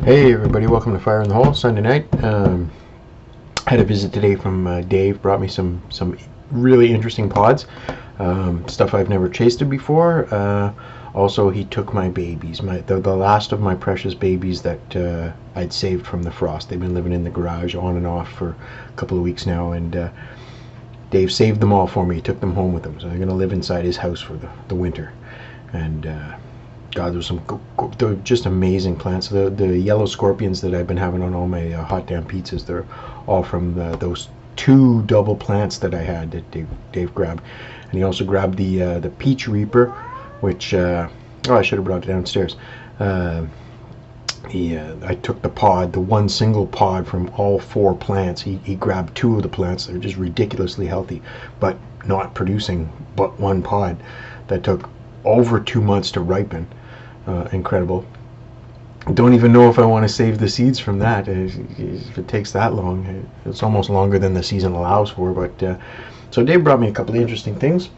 Hey everybody, welcome to Fire in the Hole, Sunday night. Had a visit today from Dave, brought me some really interesting pods, stuff I've never tasted before. Also, he took my babies, the last of my precious babies that I'd saved from the frost. They've been living in the garage on and off for a couple of weeks now, and Dave saved them all for me. He took them home with him, so they're going to live inside his house for the winter. And God, there's they're just amazing plants. The yellow scorpions that I've been having on all my hot damn pizzas, they're all from those two double plants that I had that Dave grabbed. And he also grabbed the peach reaper, which I should have brought it downstairs. I took the one single pod from all four plants. He grabbed two of the plants. They're just ridiculously healthy, but not producing but one pod that took over 2 months to ripen. Incredible. Don't even know if I want to save the seeds from that. If it takes that long, it's almost longer than the season allows for. But so Dave brought me a couple of interesting things.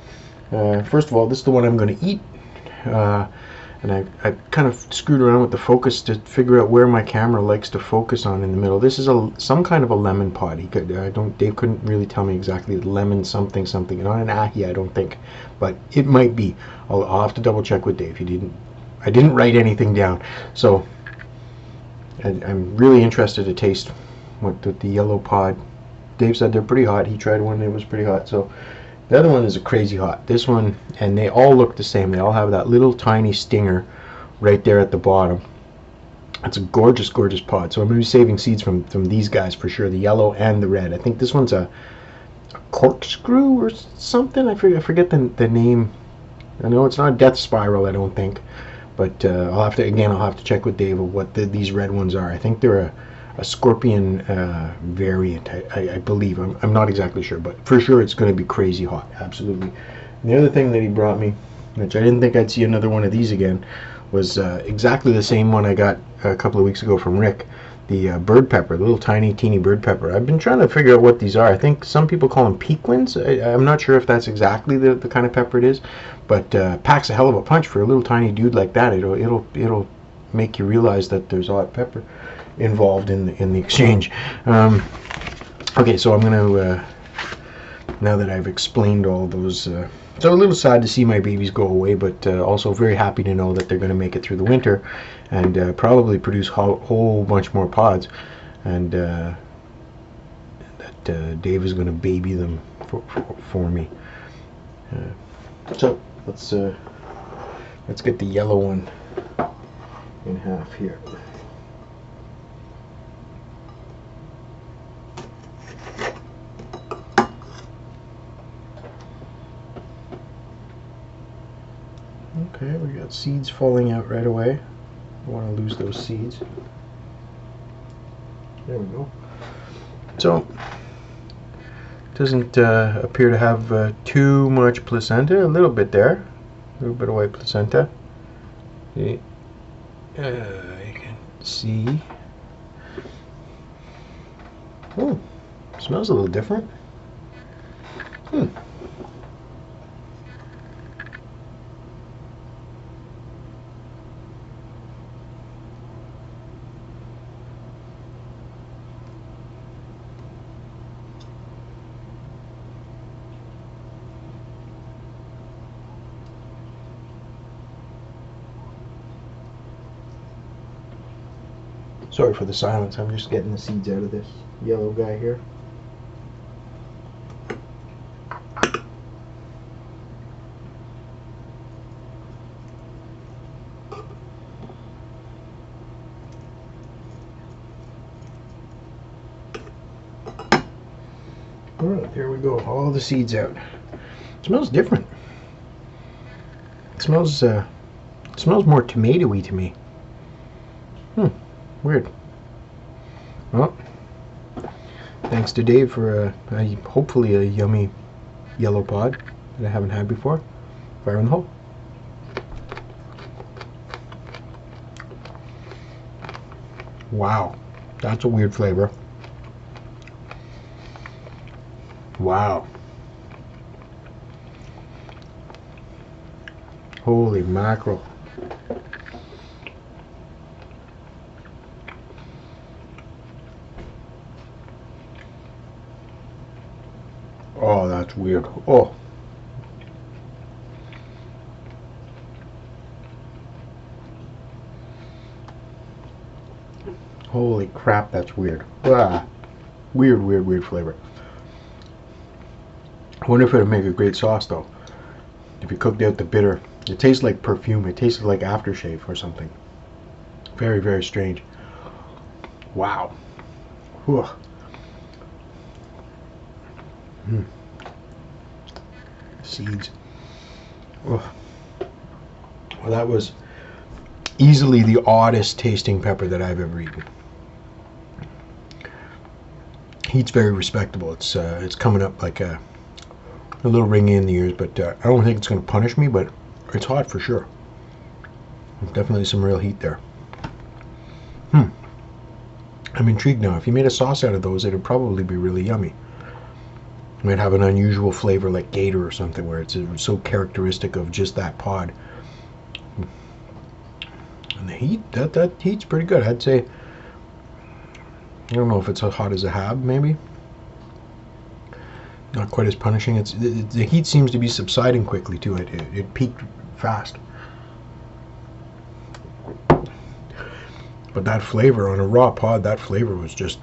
First of all, this is the one I'm going to eat, and I kind of screwed around with the focus to figure out where my camera likes to focus on in the middle. This is some kind of a lemon pod. Dave couldn't really tell me exactly. Lemon something, not an ahi, I don't think, but it might be. I'll have to double check with Dave. I didn't write anything down, so I'm really interested to taste what the yellow pod. Dave said they're pretty hot. He tried one, it was pretty hot. So the other one is a crazy hot. This one, and they all look the same. They all have that little tiny stinger right there at the bottom. It's a gorgeous, gorgeous pod. So I'm going to be saving seeds from these guys for sure, the yellow and the red. I think this one's a corkscrew or something. I forget the name. I know it's not a death spiral, I don't think. But I'll have to check with Dave of what these red ones are. I think they're a scorpion variant, I believe. I'm not exactly sure, but for sure it's going to be crazy hot, absolutely. And the other thing that he brought me, which I didn't think I'd see another one of these again, was exactly the same one I got a couple of weeks ago from Rick, the bird pepper, the little tiny, teeny bird pepper. I've been trying to figure out what these are. I think some people call them pequins. I'm not sure if that's exactly the kind of pepper it is, but packs a hell of a punch for a little tiny dude like that. It'll make you realize that there's hot pepper involved in the exchange. Okay, so I'm gonna now that I've explained all those. So a little sad to see my babies go away, but also very happy to know that they're going to make it through the winter and probably produce a whole bunch more pods, and that Dave is going to baby them for me. So let's get the yellow one in half here. Okay, we got seeds falling out right away. Don't want to lose those seeds. There we go. So, doesn't appear to have too much placenta. A little bit there. A little bit of white placenta. You can see. Oh, smells a little different. Sorry for the silence, I'm just getting the seeds out of this yellow guy here. Alright, there we go, all the seeds out. It smells different. It smells more tomatoey to me. Weird. Well, thanks to Dave for hopefully a yummy yellow pod that I haven't had before. Fire in the hole. Wow, that's a weird flavor. Wow. Holy mackerel. Oh, that's weird. Oh. Holy crap, that's weird. Ah, weird, weird, weird flavor. I wonder if it would make a great sauce, though. If you cooked out the bitter. It tastes like perfume. It tastes like aftershave or something. Very, very strange. Wow. Whew. Seeds. Oh. Well, that was easily the oddest tasting pepper that I've ever eaten. Heat's very respectable. It's coming up like a little ringy in the ears, but I don't think it's going to punish me, but it's hot for sure. There's definitely some real heat there. I'm intrigued now. If you made a sauce out of those, it would probably be really yummy. It might have an unusual flavor like gator or something, where it's so characteristic of just that pod. And the heat, that heat's pretty good. I'd say, I don't know if it's as hot as a hab, maybe. Not quite as punishing. The heat seems to be subsiding quickly too. It peaked fast. But that flavor on a raw pod, that flavor was just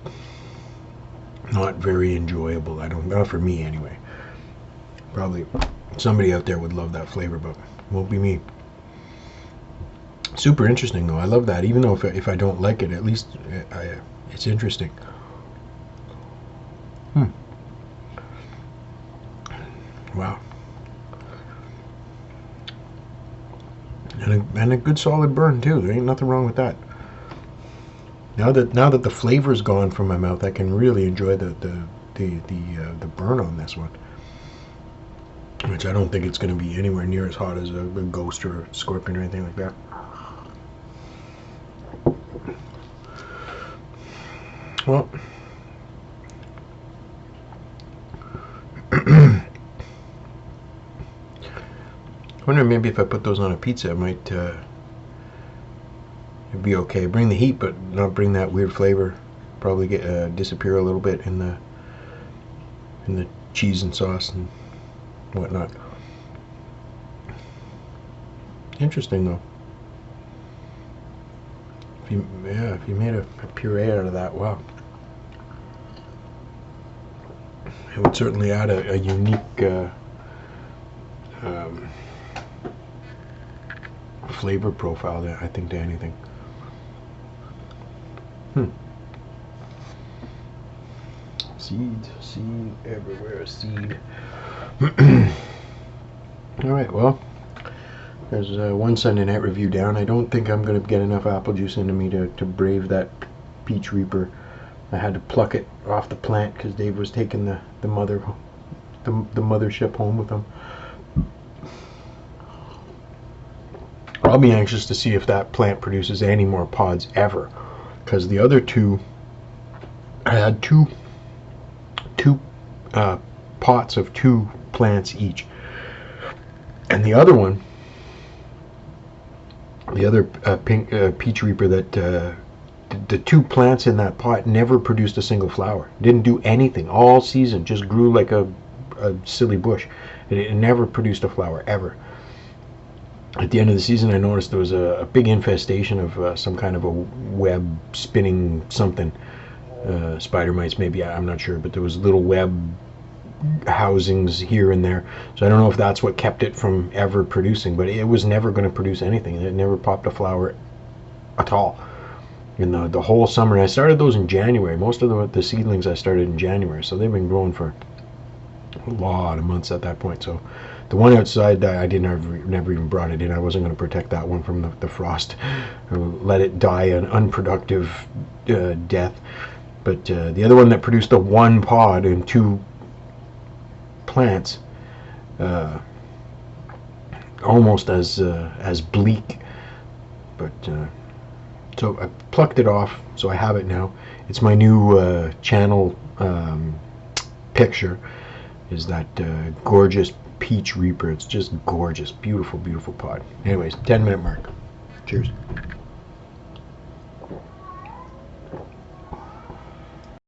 not very enjoyable. Not for me anyway. Probably somebody out there would love that flavor, but it won't be me. Super interesting though. I love that. Even though if I don't like it, at least it's interesting. Wow. And a good solid burn too. There ain't nothing wrong with that. Now that the flavor's gone from my mouth, I can really enjoy the burn on this one. Which I don't think it's going to be anywhere near as hot as a ghost or a scorpion or anything like that. Well, I wonder maybe if I put those on a pizza, it might it'd be okay. Bring the heat, but not bring that weird flavor. Probably get disappear a little bit in the cheese and sauce and whatnot. Interesting though. If you made a puree out of that, wow. It would certainly add a unique flavor profile, I think, to anything. Seed everywhere, seed. Alright, well, there's one Sunday night review down. I don't think I'm going to get enough apple juice into me to brave that peach reaper. I had to pluck it off the plant because Dave was taking the mothership home with him. I'll be anxious to see if that plant produces any more pods ever, because the other two, I had two pots of 2 plants each, and the other one, the other pink peach reaper, that the 2 plants in that pot never produced a single flower. Didn't do anything all season. Just grew like a silly bush. It never produced a flower ever. At the end of the season, I noticed there was a big infestation of some kind of a web spinning something. Spider mites, maybe, I'm not sure, but there was little web housings here and there. So I don't know if that's what kept it from ever producing, but it was never going to produce anything. It never popped a flower at all in the whole summer. And I started those in January. Most of the seedlings I started in January, so they've been growing for a lot of months at that point. So the one outside, I never even brought it in. I wasn't going to protect that one from the frost, let it die an unproductive death. But the other one that produced the 1 pod and 2 plants, almost as bleak. But so I plucked it off, so I have it now. It's my new channel picture. Is that gorgeous peach reaper? It's just gorgeous, beautiful, beautiful pod. Anyways, 10-minute mark. Cheers.